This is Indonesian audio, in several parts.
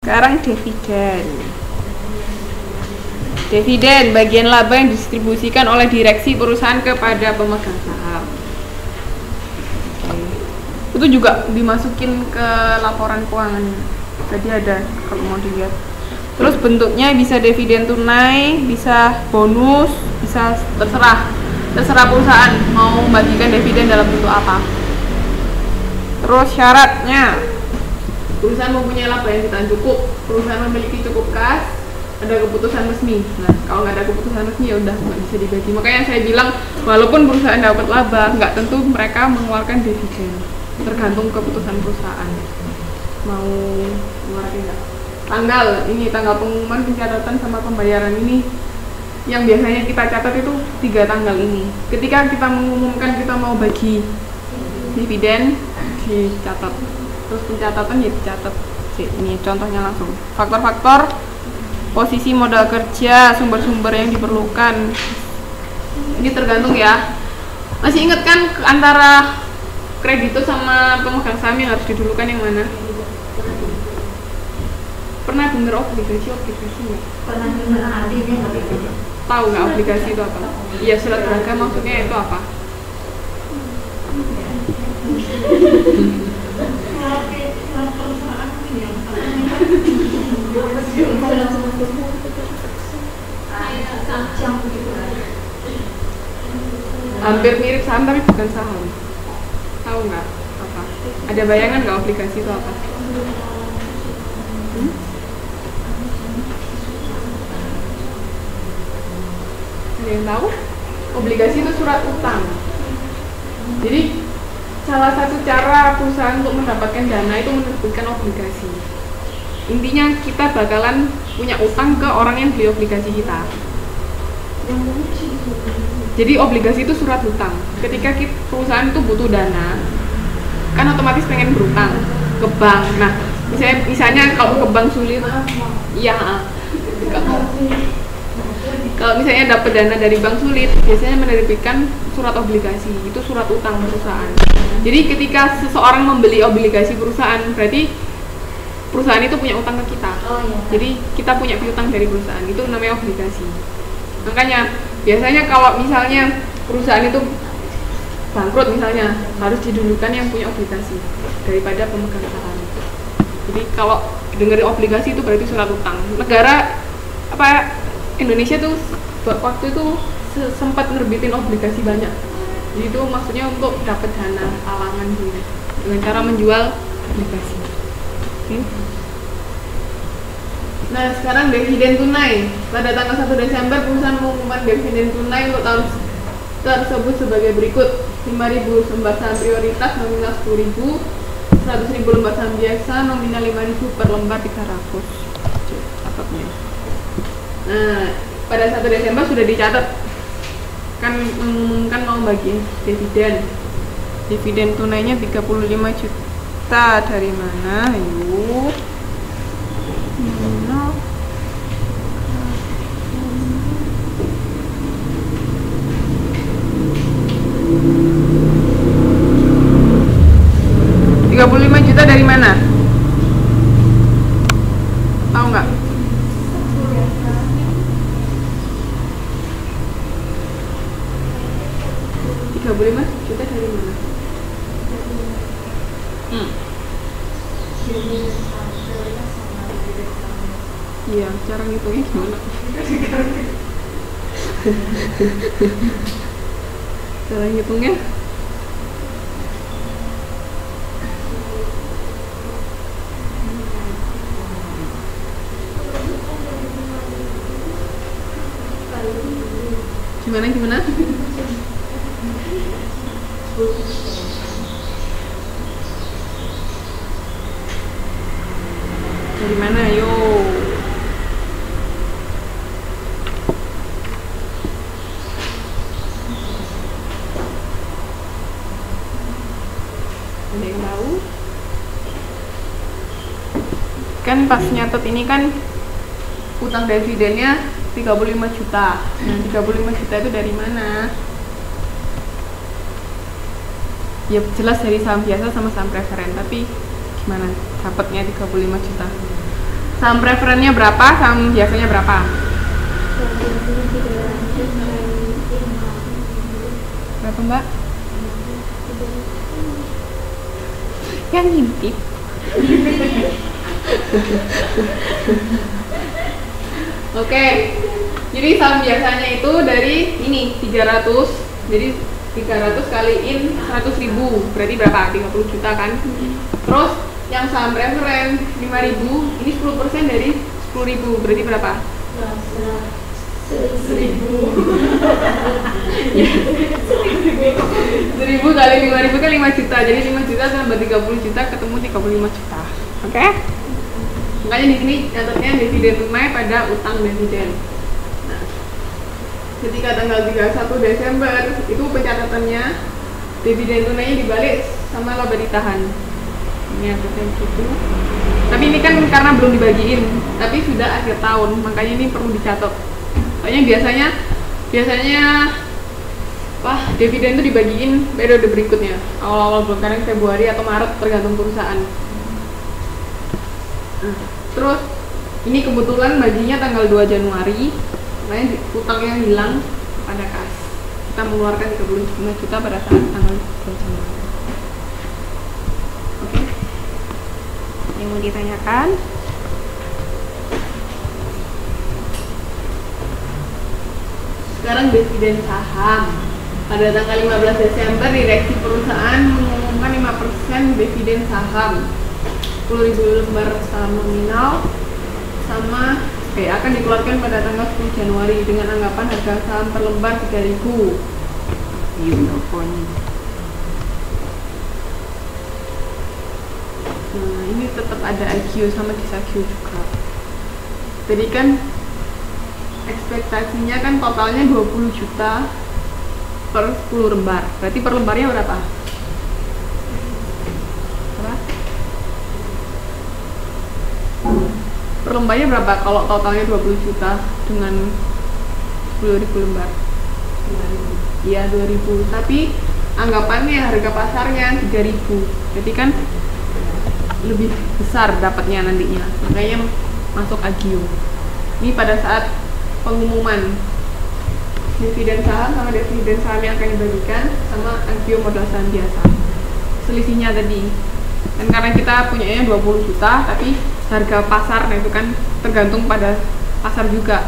Sekarang dividen. Dividen bagian laba yang didistribusikan oleh direksi perusahaan kepada pemegang saham. Itu juga dimasukin ke laporan keuangan. Tadi ada kalau mau dilihat. Terus bentuknya bisa dividen tunai, bisa bonus, bisa terserah perusahaan mau membagikan dividen dalam bentuk apa. Terus syaratnya, perusahaan mempunyai laba yang ditahan cukup, perusahaan memiliki cukup kas, ada keputusan resmi. Nah, kalau nggak ada keputusan resmi ya udah nggak bisa dibagi. Makanya saya bilang walaupun perusahaan dapat laba, nggak tentu mereka mengeluarkan dividen. Tergantung keputusan perusahaan mau mengeluarkan nggak. Tanggal pengumuman pencatatan sama pembayaran ini yang biasanya kita catat itu 3 tanggal ini. Ketika kita mengumumkan kita mau bagi dividen, dicatat. Terus pencatatan ya dicatat. Ini contohnya langsung. Faktor-faktor posisi modal kerja, sumber-sumber yang diperlukan. Ini tergantung ya. Masih ingat kan antara kreditur sama pemegang saham yang harus didulukan yang mana? Pernah dengar obligasi nggak? Pernah dengar artinya tapi tahu nggak obligasi itu apa? Iya, surat berharga maksudnya itu apa? Hampir mirip saham tapi bukan saham. Tahu nggak apa? Ada bayangan nggak obligasi itu apa? Ada yang tahu? Obligasi itu surat utang. Jadi salah satu cara perusahaan untuk mendapatkan dana itu menerbitkan obligasi. Intinya kita bakalan punya utang ke orang yang beli obligasi kita. Jadi obligasi itu surat hutang. Ketika perusahaan itu butuh dana, kan otomatis pengen berutang ke bank. Nah, misalnya kalau ke bank sulit, iya. Kalau misalnya dapat dana dari bank sulit, biasanya menerbitkan surat obligasi. Itu surat utang perusahaan. Jadi ketika seseorang membeli obligasi perusahaan, berarti perusahaan itu punya utang ke kita. Jadi kita punya piutang dari perusahaan. Itu namanya obligasi. Makanya biasanya kalau misalnya perusahaan itu bangkrut misalnya, harus didulukan yang punya obligasi daripada pemegang saham. Jadi kalau dengerin obligasi itu berarti surat utang. Negara Indonesia tuh waktu itu sempat nerbitin obligasi banyak. Jadi itu maksudnya untuk dapat dana talangan gitu, dengan cara menjual obligasi. Nah, sekarang dividen tunai. Pada tanggal 1 Desember perusahaan mengumumkan dividen tunai untuk tahun tersebut sebagai berikut: 5.000 lembar saham prioritas nominal 10.000, 100.000 lembar saham biasa nominal 5.000 per lembar 300. Catatnya. Nah, pada 1 Desember sudah dicatat kan mengumumkan mau bagi dividen. Dividen tunainya 35 juta dari mana? Yuk. No. $35 juta dari mana? Tahu nggak? 35 juta dari mana? Iya, cara ngitungnya gimana? Cara ngitungnya? Gimana? Dari mana? Yo. Ada yang tahu? Kan pas nyatet ini kan utang dividennya 35 juta. Nah, 35 juta itu dari mana? Ya jelas dari saham biasa sama saham preferen, tapi gimana dapatnya 35 juta? Saham preferennya berapa, saham biasanya berapa? Berapa mbak? Yang ngintip. Oke, jadi saham biasanya itu dari ini 300, jadi 300 kaliin 100.000 berarti berapa? 30 juta kan? Terus yang saham preferen 5.000, ini 10% dari 10.000 berarti berapa? 1.000 kali 5.000 kan 5 juta, jadi 5 juta tambah 30 juta ketemu 35 juta. Oke? Makanya di sini catatnya dividen tunai pada utang dividen. Nah, ketika tanggal 31 Desember itu pencatatannya dividen tunainya dibalik sama laba ditahan. Ini ada gitu. Tapi ini kan karena belum dibagiin, tapi sudah akhir tahun, makanya ini perlu dicatat. Soalnya biasanya wah, dividen itu dibagiin periode berikutnya, awal-awal bulan, kadang Februari atau Maret tergantung perusahaan. Terus ini kebetulan baginya tanggal 2 Januari, makanya utangnya hilang pada kas. Kita mengeluarkan 35 juta pada saat tanggal 2 Januari. Oke. Yang mau ditanyakan? Sekarang dividen saham. Pada tanggal 15 Desember, direksi perusahaan mengumumkan 5% dividen saham. 10.000 lembar saham nominal sama akan dikeluarkan pada tanggal 10 Januari dengan anggapan harga saham per lembar 3.000. Nah, ini tetap ada IQ sama disagio juga. Jadi kan ekspektasinya kan totalnya 20 juta per 10 lembar. Berarti per lembarnya berapa? Per lembarnya berapa kalau totalnya 20 juta dengan 10.000 lembar? Iya 2.000, tapi anggapannya harga pasarnya 3.000. Jadi kan lebih besar dapatnya nantinya, makanya masuk agio. Ini pada saat pengumuman dividen saham sama dividen saham yang akan dibagikan sama agio modal saham biasa. Selisihnya tadi. Dan karena kita punyanya 20 juta, tapi harga pasar, nah itu kan tergantung pada pasar juga.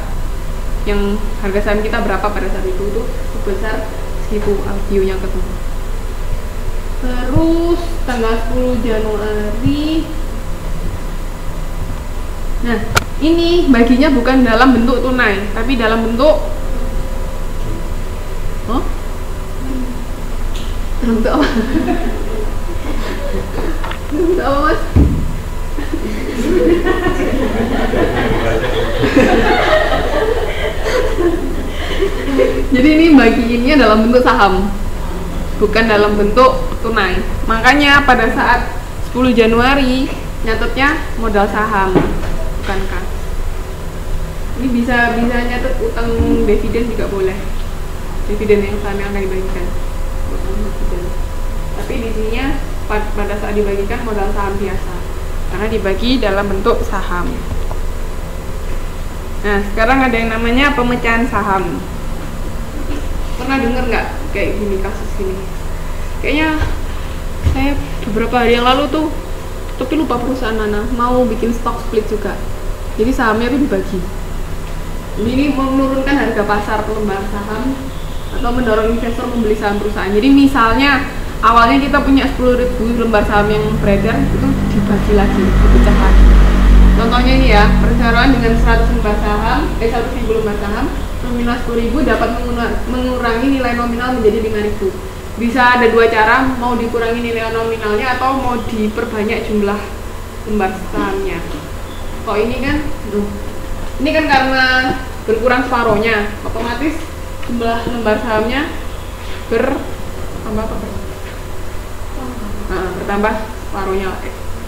Yang harga saham kita berapa pada saat itu sebesar segitu agionya ketemu. Terus tanggal 10 Januari. Nah, ini baginya bukan dalam bentuk tunai, tapi dalam bentuk dalam bentuk apa? Dalam bentuk apa, Mas? Jadi ini bagiinnya dalam bentuk saham, bukan dalam bentuk tunai. Makanya pada saat 10 Januari nyatetnya modal saham, bukan kas. Ini bisa nyatet utang dividen juga boleh. Dividen yang saham yang akan dibagikan. Tapi di sininya pada saat dibagikan modal saham biasa, karena dibagi dalam bentuk saham. Nah, sekarang ada yang namanya pemecahan saham. Pernah dengar nggak kayak gini, kasus gini? Kayaknya saya beberapa hari yang lalu tuh, tapi lupa perusahaan mana, mau bikin stock split juga. Jadi sahamnya tuh dibagi. Ini menurunkan harga pasar per lembar saham atau mendorong investor membeli saham perusahaan. Jadi misalnya awalnya kita punya 10.000 lembar saham yang beredar, itu dibagi lagi, dipecah lagi. Contohnya ini ya, perseroan dengan 100 lembar saham, 100.000 lembar saham, nominal 10.000 dapat mengurangi nilai nominal menjadi 5.000. Bisa ada dua cara, mau dikurangi nilai nominalnya atau mau diperbanyak jumlah lembar sahamnya. Kok ini kan, ini kan karena berkurang separohnya, otomatis jumlah lembar sahamnya bertambah apa? Bertambah separohnya,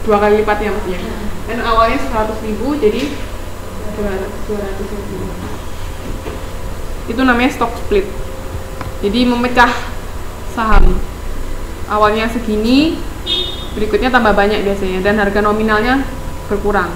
2 kali lipatnya maksudnya. Dan awalnya 100.000 jadi 200.000. Itu namanya stock split. Jadi memecah saham. Awalnya segini, berikutnya tambah banyak biasanya, dan harga nominalnya berkurang.